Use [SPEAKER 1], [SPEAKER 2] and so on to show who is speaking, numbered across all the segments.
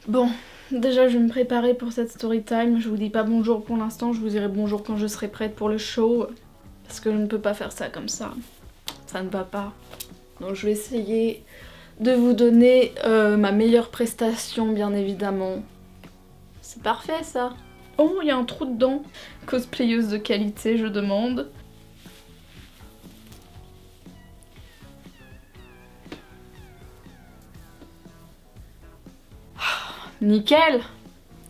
[SPEAKER 1] Bon, déjà je vais me préparer pour cette story time. Je vous dis pas bonjour pour l'instant, je vous dirai bonjour quand je serai prête pour le show. Parce que je ne peux pas faire ça comme ça. Ça ne va pas. Donc je vais essayer de vous donner ma meilleure prestation, bien évidemment. C'est parfait ça. Oh, il y a un trou dedans. Cosplayeuse de qualité, je demande. Nickel!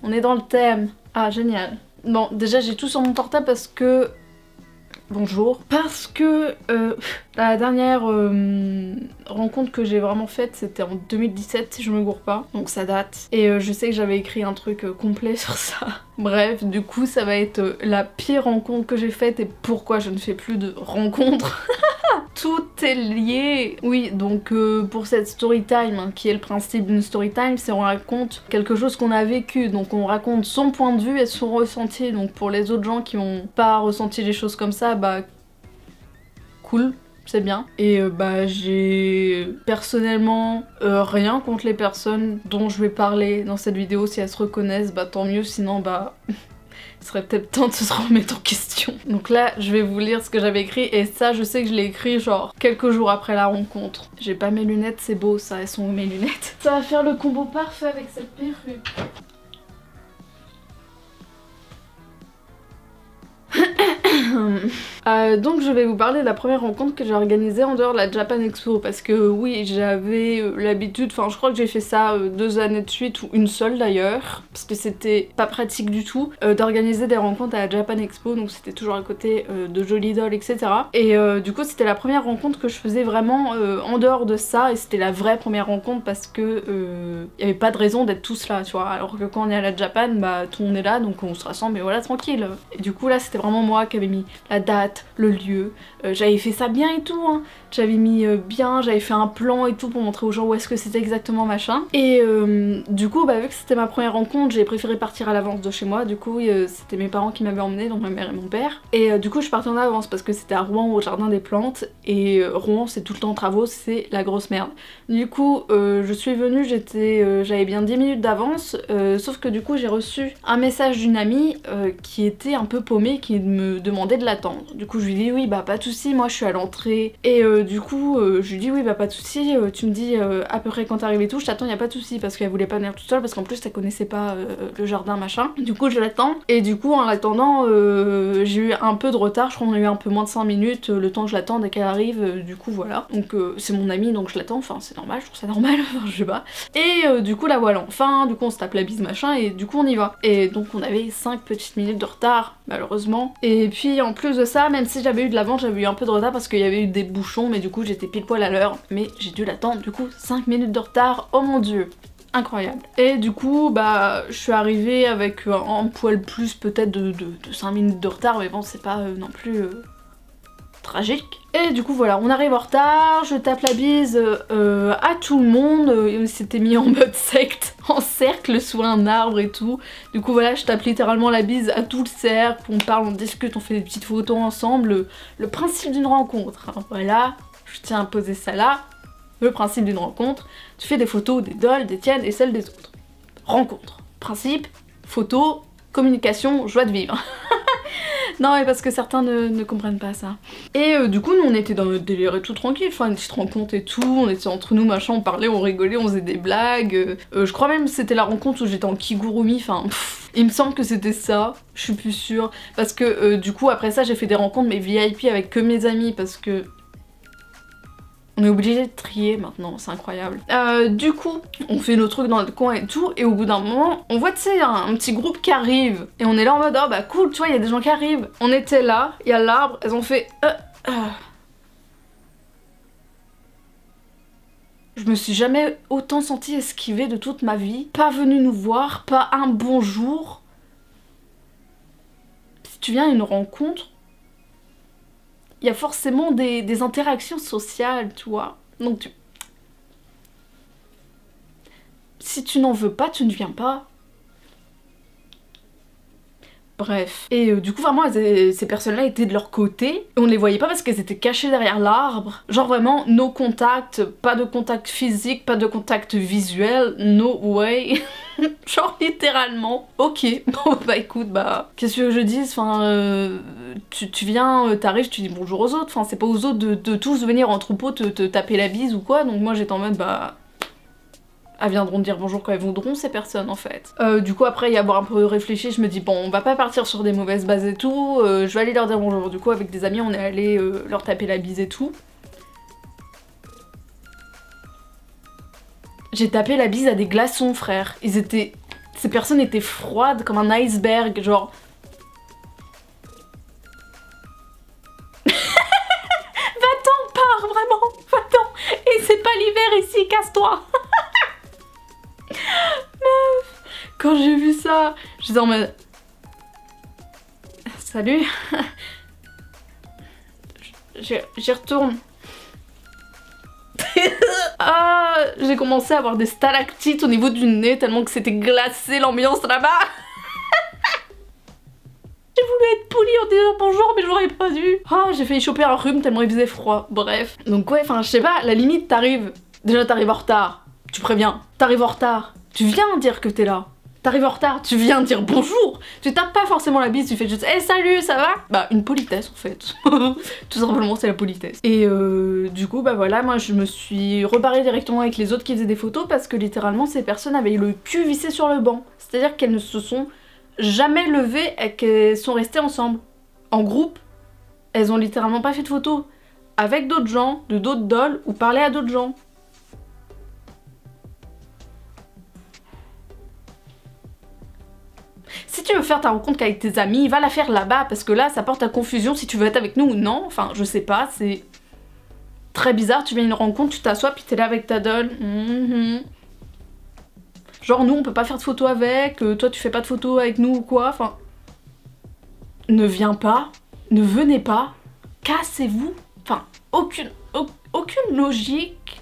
[SPEAKER 1] On est dans le thème. Ah, génial. Bon, déjà j'ai tout sur mon portable parce que... Bonjour. Parce que la dernière rencontre que j'ai vraiment faite, c'était en 2017 si je me gourre pas. Donc ça date. Et je sais que j'avais écrit un truc complet sur ça. Bref, du coup ça va être la pire rencontre que j'ai faite et pourquoi je ne fais plus de rencontres. Tout est lié. Oui, donc pour cette story time, hein, qui est le principe d'une story time, c'est on raconte quelque chose qu'on a vécu. Donc on raconte son point de vue et son ressenti. Donc pour les autres gens qui n'ont pas ressenti des choses comme ça, bah cool, c'est bien. Et bah j'ai personnellement rien contre les personnes dont je vais parler dans cette vidéo. Si elles se reconnaissent, bah tant mieux, sinon bah... Il serait peut-être temps de se remettre en question. Donc là, je vais vous lire ce que j'avais écrit et ça, je sais que je l'ai écrit genre quelques jours après la rencontre. J'ai pas mes lunettes, c'est beau ça, elles sont où mes lunettes? Ça va faire le combo parfait avec cette perruque. Donc je vais vous parler de la première rencontre que j'ai organisée en dehors de la Japan Expo parce que oui j'avais l'habitude, enfin je crois que j'ai fait ça 2 années de suite ou une seule d'ailleurs parce que c'était pas pratique du tout d'organiser des rencontres à la Japan Expo, donc c'était toujours à côté de Jolly Doll etc. Et du coup c'était la première rencontre que je faisais vraiment en dehors de ça et c'était la vraie première rencontre parce que y avait pas de raison d'être tous là tu vois, alors que quand on est à la Japan bah tout le monde est là donc on se rassemble et voilà tranquille. Et du coup là c'était vraiment moi qui avais mis la date, le lieu, j'avais fait ça bien et tout hein. J'avais mis bien, j'avais fait un plan et tout pour montrer aux gens où est-ce que c'était exactement machin. Et du coup bah vu que c'était ma première rencontre j'ai préféré partir à l'avance de chez moi, du coup c'était mes parents qui m'avaient emmenée, donc ma mère et mon père. Et du coup je partais en avance parce que c'était à Rouen au jardin des plantes et Rouen c'est tout le temps en travaux, c'est la grosse merde. Du coup je suis venue, j'avais bien 10 minutes d'avance, sauf que du coup j'ai reçu un message d'une amie qui était un peu paumée, qui me demandait de l'attendre. Du coup je lui dis oui bah pas de soucis, moi je suis à l'entrée. Et du coup je lui dis oui bah pas de soucis, tu me dis à peu près quand t'arrives et tout, je t'attends, y a pas de soucis, parce qu'elle voulait pas venir toute seule parce qu'en plus elle connaissait pas le jardin machin. Du coup je l'attends et du coup en l'attendant j'ai eu un peu de retard, je crois qu'on a eu un peu moins de 5 minutes le temps que je l'attende et qu'elle arrive, du coup voilà. Donc c'est mon amie donc je l'attends, enfin c'est normal, je trouve ça normal, enfin je sais pas. Et du coup la voilà enfin, du coup on se tape la bise machin et du coup on y va. Et donc on avait 5 petites minutes de retard malheureusement. Et puis en plus de ça, même si j'avais eu de l'avance, j'avais eu un peu de retard parce qu'il y avait eu des bouchons, mais du coup j'étais pile poil à l'heure, mais j'ai dû l'attendre du coup 5 minutes de retard, oh mon dieu, incroyable. Et du coup bah je suis arrivée avec un poil plus peut-être de 5 minutes de retard, mais bon c'est pas non plus tragique. Et du coup voilà, on arrive en retard, je tape la bise à tout le monde, on s'était mis en mode secte, en cercle sous un arbre et tout. Du coup voilà, je tape littéralement la bise à tout le cercle, on parle, on discute, on fait des petites photos ensemble, le principe d'une rencontre, hein. Voilà, je tiens à poser ça là, le principe d'une rencontre, tu fais des photos des dolls, des tiennes et celles des autres. Rencontre, principe, photo, communication, joie de vivre. Non mais parce que certains ne comprennent pas ça. Et du coup nous on était dans notre délire et tout tranquille, enfin une petite rencontre et tout, on était entre nous machin, on parlait, on rigolait, on faisait des blagues. Je crois même que c'était la rencontre où j'étais en kigurumi, enfin il me semble que c'était ça, je suis plus sûre. Parce que du coup après ça j'ai fait des rencontres mais VIP avec que mes amis parce que... On est obligé de trier maintenant, c'est incroyable. Du coup, on fait nos trucs dans notre coin et tout, et au bout d'un moment, on voit, tu sais, un petit groupe qui arrive. Et on est là en mode, oh bah cool, tu vois, il y a des gens qui arrivent. On était là, il y a l'arbre, elles ont fait... Je me suis jamais autant sentie esquivée de toute ma vie. Pas venue nous voir, pas un bonjour. Si tu viens à une rencontre, il y a forcément des interactions sociales, tu vois. Donc si tu n'en veux pas, tu ne viens pas. Bref. Et du coup vraiment ces personnes-là étaient de leur côté, et on ne les voyait pas parce qu'elles étaient cachées derrière l'arbre. Genre vraiment no contact, pas de contact physique, pas de contact visuel, no way. Genre littéralement. Ok, bon bah écoute, bah qu'est-ce que je dise, enfin tu viens, t'arrives, tu dis bonjour aux autres, enfin c'est pas aux autres de tous venir en troupeau te taper la bise ou quoi, donc moi j'étais en mode bah... Elles viendront dire bonjour quand elles voudront, ces personnes en fait. Du coup après y avoir un peu réfléchi, je me dis bon on va pas partir sur des mauvaises bases et tout, je vais aller leur dire bonjour. Du coup avec des amis on est allé leur taper la bise et tout. J'ai tapé la bise à des glaçons frère, ils étaient... Ces personnes étaient froides comme un iceberg, genre... Va-t'en, pars vraiment, va-t'en. Et c'est pas l'hiver ici, casse-toi. Meuf, quand j'ai vu ça, j'étais en mode... Salut. J'y retourne. Ah, j'ai commencé à avoir des stalactites au niveau du nez tellement que c'était glacé l'ambiance là-bas. J'ai voulu être polie en disant bonjour mais j'aurais pas dû. Ah, j'ai failli choper un rhume tellement il faisait froid. Bref. Donc ouais, enfin je sais pas, la limite t'arrives. Déjà t'arrives en retard, tu préviens. T'arrives en retard, tu viens dire que t'es là. T'arrives en retard, tu viens dire bonjour. Tu tapes pas forcément la bise, tu fais juste hey, salut, ça va? Bah une politesse en fait. Tout simplement c'est la politesse. Et du coup bah voilà, moi je me suis rebarrée directement avec les autres qui faisaient des photos parce que littéralement ces personnes avaient le cul vissé sur le banc. C'est-à-dire qu'elles ne se sont jamais levées et qu'elles sont restées ensemble. En groupe, elles ont littéralement pas fait de photos avec d'autres gens, de d'autres dolls ou parlé à d'autres gens. Si tu veux faire ta rencontre qu'avec tes amis, va la faire là-bas parce que là ça porte à confusion si tu veux être avec nous ou non. Enfin je sais pas, c'est très bizarre, tu viens à une rencontre, tu t'assois puis t'es là avec ta doll. Genre nous on peut pas faire de photos avec, toi tu fais pas de photos avec nous ou quoi, enfin... Ne viens pas, ne venez pas, cassez-vous. Enfin, aucune logique.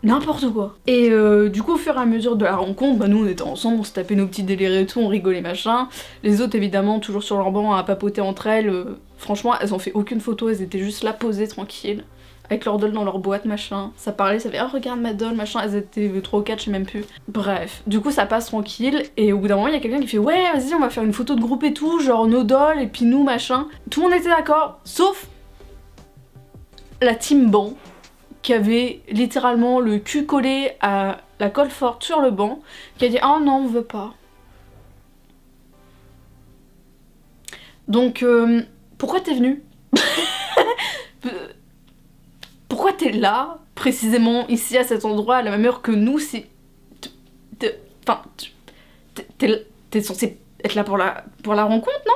[SPEAKER 1] N'importe quoi. Et du coup au fur et à mesure de la rencontre, bah nous on était ensemble, on se tapait nos petits délires et tout, on rigolait machin. Les autres évidemment toujours sur leur banc à papoter entre elles. Franchement elles ont fait aucune photo, elles étaient juste là posées tranquilles. Avec leur doll dans leur boîte machin. Ça parlait, ça fait oh regarde ma doll machin, elles étaient 3 ou 4 je sais même plus. Bref, du coup ça passe tranquille et au bout d'un moment il y a quelqu'un qui fait ouais vas-y on va faire une photo de groupe et tout, genre nos dolls et puis nous machin. Tout le monde était d'accord, sauf la team banc qui avait littéralement le cul collé à la colle forte sur le banc, qui a dit oh non on veut pas. Donc pourquoi t'es venue? Pourquoi t'es là, précisément ici à cet endroit à la même heure que nous si... Enfin, t'es censé être là pour la rencontre, non?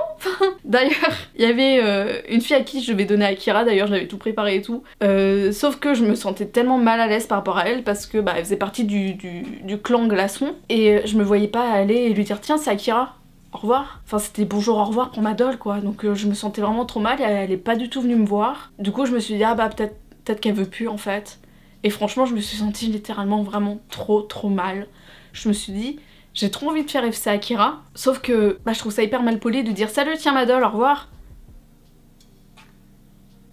[SPEAKER 1] D'ailleurs, il y avait une fille à qui je vais donner Akira, d'ailleurs je l'avais tout préparé et tout. Sauf que je me sentais tellement mal à l'aise par rapport à elle parce que bah, elle faisait partie du clan glaçon. Et je me voyais pas aller et lui dire tiens c'est Akira. Au revoir. Enfin c'était bonjour au revoir pour ma doll quoi. Donc je me sentais vraiment trop mal et elle est pas du tout venue me voir. Du coup je me suis dit ah bah peut-être qu'elle veut plus en fait. Et franchement je me suis sentie littéralement vraiment trop mal. Je me suis dit j'ai trop envie de faire FC Akira, sauf que bah, je trouve ça hyper mal poli de dire salut tiens ma doll au revoir.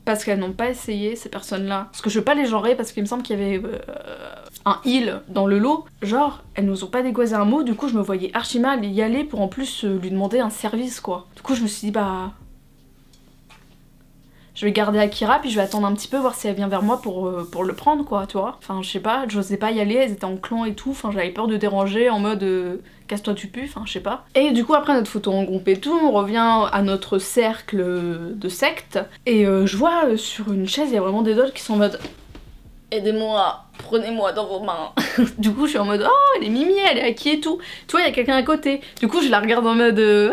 [SPEAKER 1] Parce qu'elles n'ont pas essayé ces personnes là. Parce que je veux pas les genrer parce qu'il me semble qu'il y avait un heal dans le lot. Genre elles nous ont pas dégoisé un mot, du coup je me voyais archi mal y aller pour en plus lui demander un service quoi. Du coup je me suis dit bah... Je vais garder Akira puis je vais attendre un petit peu voir si elle vient vers moi pour le prendre quoi tu vois. Enfin je sais pas, j'osais pas y aller, elles étaient en clan et tout, enfin j'avais peur de déranger en mode casse-toi tu pues, enfin je sais pas. Et du coup après notre photo en groupe et tout, on revient à notre cercle de secte et je vois sur une chaise il y a vraiment des dolls qui sont en mode aidez-moi, prenez-moi dans vos mains. Du coup je suis en mode oh elle est mimi, elle est à qui et tout. Tu vois il y a quelqu'un à côté. Du coup je la regarde en mode ouais.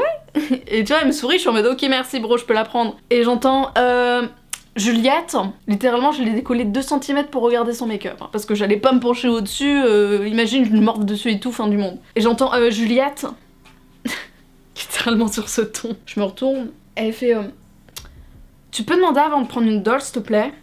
[SPEAKER 1] Et tu vois elle me sourit, je suis en mode ok merci bro je peux la prendre. Et j'entends Juliette, littéralement je l'ai décollée 2 cm pour regarder son make-up hein, parce que j'allais pas me pencher au dessus, imagine je me mords dessus et tout, fin du monde. Et j'entends Juliette, littéralement sur ce ton. Je me retourne, elle fait tu peux demander avant de prendre une doll s'il te plaît?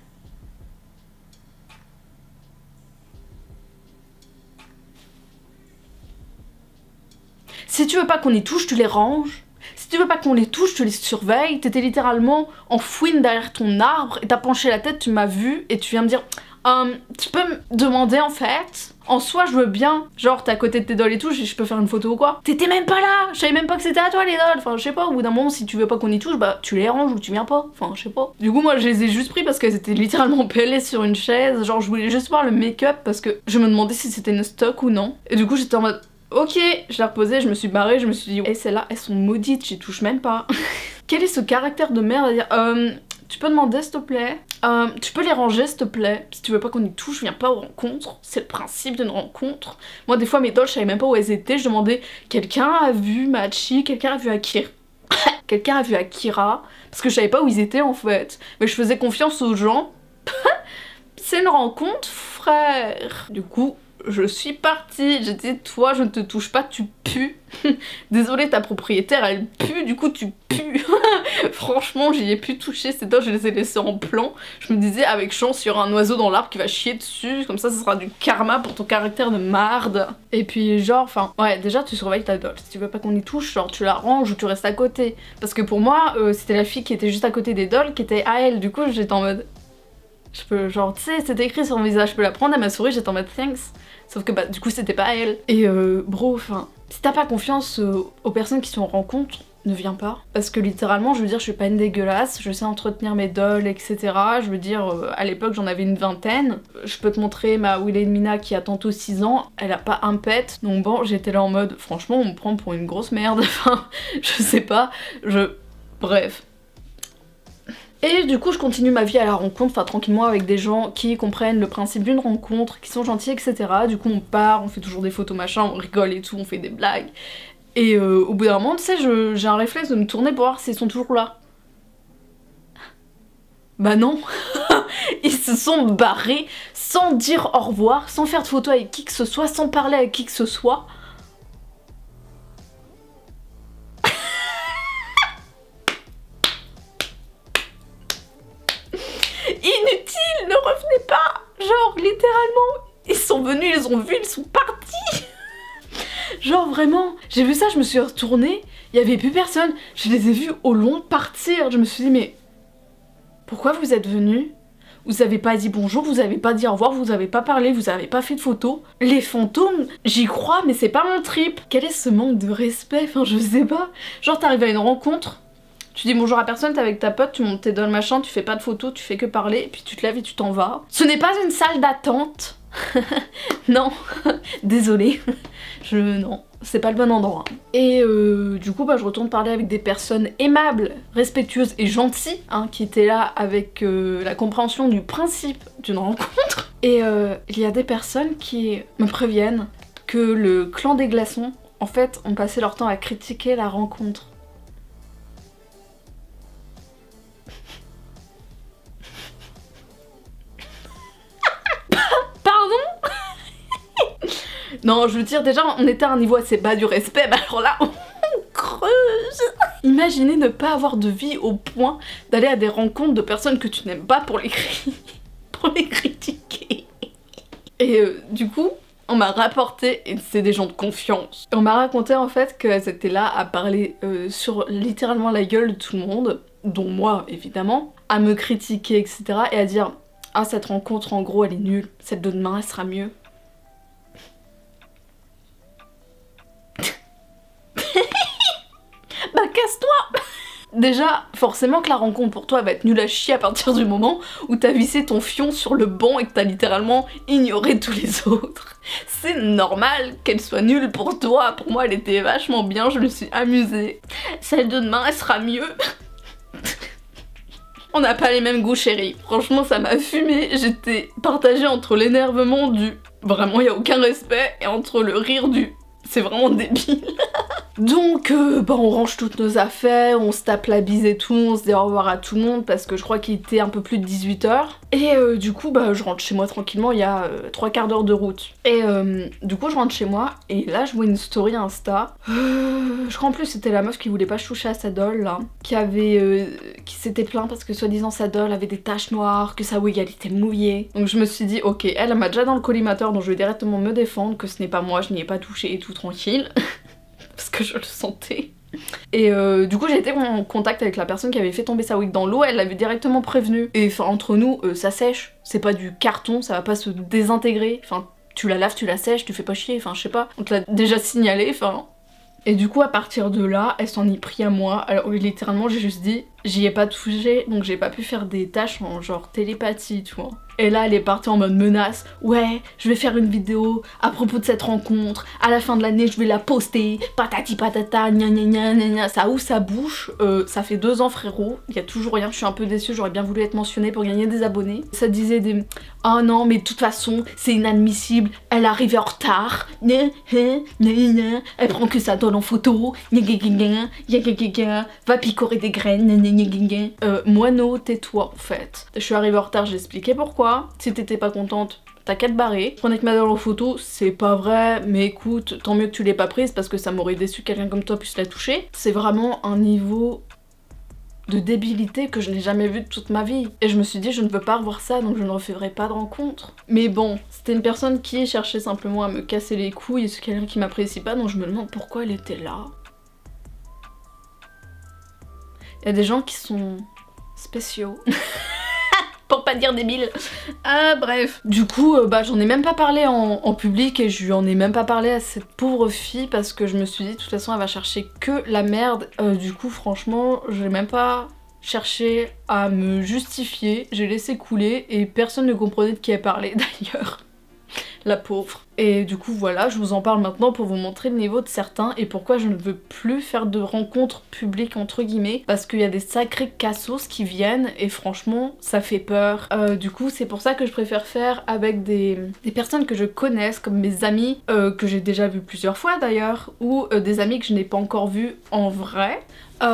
[SPEAKER 1] Si Si tu veux pas qu'on y touche, tu les ranges. Si tu veux pas qu'on les touche, tu les surveilles. T'étais littéralement en fouine derrière ton arbre et t'as penché la tête, tu m'as vu et tu viens me dire tu peux me demander en fait. En soi je veux bien, genre t'es à côté de tes dolls et tout, je peux faire une photo ou quoi. T'étais même pas là, je savais même pas que c'était à toi les dolls. Enfin je sais pas, au bout d'un moment si tu veux pas qu'on y touche, bah tu les ranges ou tu viens pas. Enfin je sais pas. Du coup moi je les ai juste pris parce qu'elles étaient littéralement pelées sur une chaise. Genre je voulais juste voir le make-up parce que je me demandais si c'était une stock ou non. Et du coup j'étais en mode ok, je l'ai reposée, je me suis barrée, je me suis dit et celles-là elles sont maudites, j'y touche même pas. Quel est ce caractère de merde à dire tu peux demander s'il te plaît, tu peux les ranger s'il te plaît, si tu veux pas qu'on y touche, viens pas aux rencontres, c'est le principe d'une rencontre. Moi des fois mes dolls je savais même pas où elles étaient, je demandais quelqu'un a vu Machi, quelqu'un a vu Akira, quelqu'un a vu Akira, parce que je savais pas où ils étaient en fait, mais je faisais confiance aux gens. C'est une rencontre frère. Du coup je suis partie, j'ai dit toi je ne te touche pas, tu pues. Désolée ta propriétaire elle pue, du coup tu pues. Franchement j'y ai pu toucher ces dolls, je les ai laissés en plan. Je me disais avec chance il y aura un oiseau dans l'arbre qui va chier dessus, comme ça ce sera du karma pour ton caractère de marde. Et puis genre enfin ouais déjà tu surveilles ta doll, si tu veux pas qu'on y touche genre tu la ranges ou tu restes à côté. Parce que pour moi c'était la fille qui était juste à côté des dolls qui était à elle, du coup j'étais en mode je peux genre tu sais c'était écrit sur mon visage, je peux la prendre à ma souris, j'étais en mode thanks. Sauf que bah du coup c'était pas à elle. Et bro enfin si t'as pas confiance aux personnes qui sont en rencontre, ne viens pas. Parce que littéralement je veux dire je suis pas une dégueulasse, je sais entretenir mes dolls etc. Je veux dire à l'époque j'en avais une vingtaine. Je peux te montrer ma Wilhelmina qui a tantôt 6 ans, elle a pas un pet. Donc bon j'étais là en mode franchement on me prend pour une grosse merde. Enfin je sais pas, bref. Et du coup je continue ma vie à la rencontre, enfin tranquillement avec des gens qui comprennent le principe d'une rencontre, qui sont gentils etc. Du coup on part, on fait toujours des photos machin, on rigole et tout, on fait des blagues. Et au bout d'un moment tu sais j'ai un réflexe de me tourner pour voir s'ils sont toujours là. Bah non. Ils se sont barrés sans dire au revoir, sans faire de photos avec qui que ce soit, sans parler avec qui que ce soit. Inutile, ne revenez pas. Genre littéralement, ils sont venus, ils ont vu, ils sont partis. Genre vraiment, j'ai vu ça, je me suis retournée, il y avait plus personne, je les ai vus au loin partir. Je me suis dit mais pourquoi vous êtes venus? Vous avez pas dit bonjour, vous avez pas dit au revoir, vous avez pas parlé, vous avez pas fait de photos. Les fantômes, j'y crois mais c'est pas mon trip. Quel est ce manque de respect? Enfin je sais pas. Genre t'arrives à une rencontre, tu dis bonjour à personne, t'es avec ta pote, tu montes tes dolls machin, tu fais pas de photos, tu fais que parler, et puis tu te lèves et tu t'en vas. Ce n'est pas une salle d'attente. Non, désolée. Non, c'est pas le bon endroit. Et du coup bah je retourne parler avec des personnes aimables, respectueuses et gentilles, hein, qui étaient là avec la compréhension du principe d'une rencontre. Et il y a des personnes qui me préviennent que le clan des glaçons, en fait, ont passé leur temps à critiquer la rencontre. Non, je veux dire, déjà, on était à un niveau assez bas du respect, mais alors là, on creuse. Imaginez ne pas avoir de vie au point d'aller à des rencontres de personnes que tu n'aimes pas pour les critiquer. Et du coup, on m'a rapporté, et c'est des gens de confiance, et on m'a raconté en fait qu'elles étaient là à parler sur littéralement la gueule de tout le monde, dont moi évidemment, à me critiquer etc. et à dire ah cette rencontre en gros elle est nulle, celle de demain elle sera mieux. Bah casse-toi. Déjà, forcément que la rencontre pour toi va être nulle à chier à partir du moment où t'as vissé ton fion sur le banc et que t'as littéralement ignoré tous les autres. C'est normal qu'elle soit nulle pour toi, pour moi elle était vachement bien, je me suis amusée. Celle de demain elle sera mieux. On n'a pas les mêmes goûts chérie, franchement ça m'a fumé, j'étais partagée entre l'énervement du vraiment y a aucun respect et entre le rire du c'est vraiment débile. Donc bah on range toutes nos affaires, on se tape la bise et tout, on se dit au revoir à tout le monde parce que je crois qu'il était un peu plus de 18 h. Et du coup bah je rentre chez moi tranquillement, il y a 3/4 d'heure de route. Et du coup je rentre chez moi et là je vois une story Insta. Je crois en plus c'était la meuf qui voulait pas toucher à sa doll là, qui s'était plaint parce que soi-disant sa doll avait des taches noires, que sa wig elle était mouillée. Donc je me suis dit ok, elle m'a déjà dans le collimateur donc je vais directement me défendre que ce n'est pas moi, je n'y ai pas touché et tout tranquille. parce que je le sentais. Et du coup j'ai été en contact avec la personne qui avait fait tomber sa wig dans l'eau, elle l'avait directement prévenue. Et enfin entre nous, ça sèche, c'est pas du carton, ça va pas se désintégrer. Enfin tu la laves, tu la sèches, tu fais pas chier, enfin je sais pas. On te l'a déjà signalé, enfin... Et du coup à partir de là, elle s'en est pris à moi. Alors littéralement j'ai juste dit, j'y ai pas touché, donc j'ai pas pu faire des tâches en genre télépathie, tu vois. Et là elle est partie en mode menace, ouais je vais faire une vidéo à propos de cette rencontre, à la fin de l'année je vais la poster, patati patata, gna gna gna gna gna. Ça ouvre sa bouche, ça fait 2 ans frérot, il y a toujours rien, je suis un peu déçue, j'aurais bien voulu être mentionnée pour gagner des abonnés. Ça disait des, oh non mais de toute façon c'est inadmissible, elle arrive en retard, elle prend que ça donne en photo, va picorer des graines, moineau tais-toi en fait. Je suis arrivée en retard, j'ai expliqué pourquoi. Si t'étais pas contente, t'as qu'à te barrer. Prenez que ma doll en photo, c'est pas vrai, mais écoute, tant mieux que tu l'aies pas prise parce que ça m'aurait déçu que quelqu'un comme toi puisse la toucher. C'est vraiment un niveau de débilité que je n'ai jamais vu de toute ma vie. Et je me suis dit, je ne veux pas revoir ça, donc je ne referai pas de rencontre. Mais bon, c'était une personne qui cherchait simplement à me casser les couilles et c'est quelqu'un qui m'apprécie pas, donc je me demande pourquoi elle était là. Il y a des gens qui sont spéciaux. Pour pas dire débile. Ah bref. Du coup bah j'en ai même pas parlé en public et je lui en ai même pas parlé à cette pauvre fille parce que je me suis dit de toute façon elle va chercher que la merde. Du coup franchement j'ai même pas cherché à me justifier, j'ai laissé couler et personne ne comprenait de qui elle parlait d'ailleurs. La pauvre. Et du coup voilà, je vous en parle maintenant pour vous montrer le niveau de certains et pourquoi je ne veux plus faire de rencontres publiques entre guillemets parce qu'il y a des sacrés cassos qui viennent et franchement ça fait peur. Du coup c'est pour ça que je préfère faire avec des personnes que je connaisse comme mes amis que j'ai déjà vu plusieurs fois d'ailleurs ou des amis que je n'ai pas encore vus en vrai.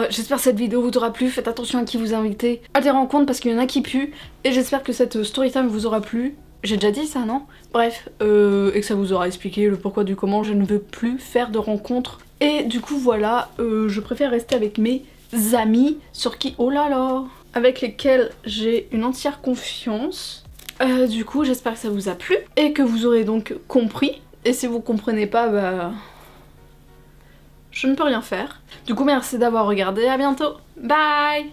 [SPEAKER 1] J'espère que cette vidéo vous aura plu, faites attention à qui vous invitez à des rencontres parce qu'il y en a qui puent et j'espère que cette story time vous aura plu. J'ai déjà dit ça, non? Bref, et que ça vous aura expliqué le pourquoi du comment, je ne veux plus faire de rencontres. Et du coup voilà, je préfère rester avec mes amis sur qui, oh là là, avec lesquels j'ai une entière confiance. Du coup j'espère que ça vous a plu et que vous aurez donc compris. Et si vous comprenez pas, bah... je ne peux rien faire. Du coup merci d'avoir regardé, à bientôt, bye.